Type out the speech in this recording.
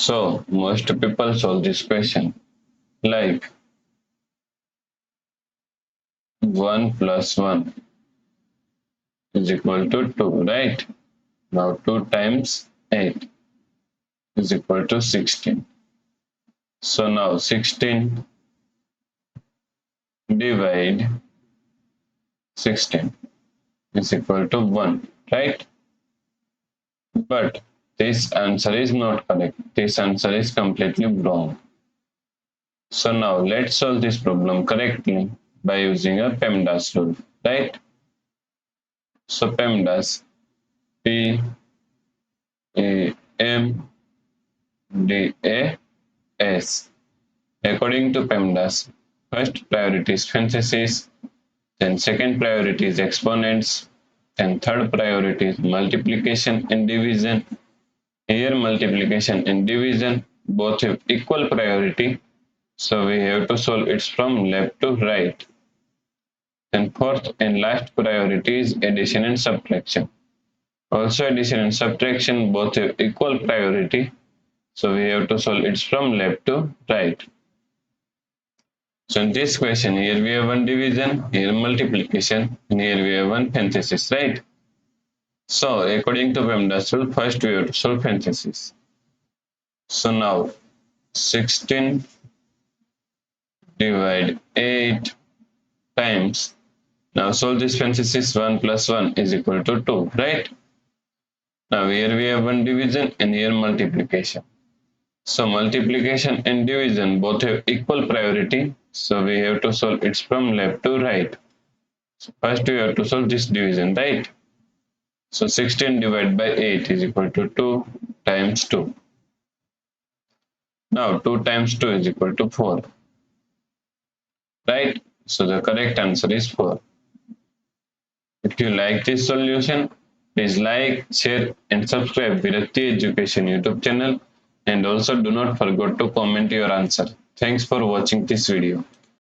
So most people solve this question like 1 plus 1 is equal to 2, right? Now 2 times 8 is equal to 16. So now 16 divide 16 is equal to 1, right? But this answer is not correct. This answer is completely wrong. So now let's solve this problem correctly by using a PEMDAS rule, right? So PEMDAS, P A M D A S. According to PEMDAS, first priority is parentheses, then second priority is exponents, then third priority is multiplication and division. Here multiplication and division both have equal priority, so we have to solve it from left to right. Then fourth and last priority is addition and subtraction. Also addition and subtraction both have equal priority, so we have to solve it from left to right. So in this question, here we have one division, here multiplication, and here we have one parenthesis, right? So according to PEMDAS rule, first we have to solve parenthesis. So now 16 divide 8 times. Now solve this parenthesis. 1 plus 1 is equal to 2, right? Now here we have one division and here multiplication. So multiplication and division both have equal priority, so we have to solve it from left to right. So first we have to solve this division, right? So 16 divided by 8 is equal to 2 times 2. Now 2 times 2 is equal to 4, right? So the correct answer is 4. If you like this solution, please like, share and subscribe Virati Education YouTube channel, and also do not forget to comment your answer. Thanks for watching this video.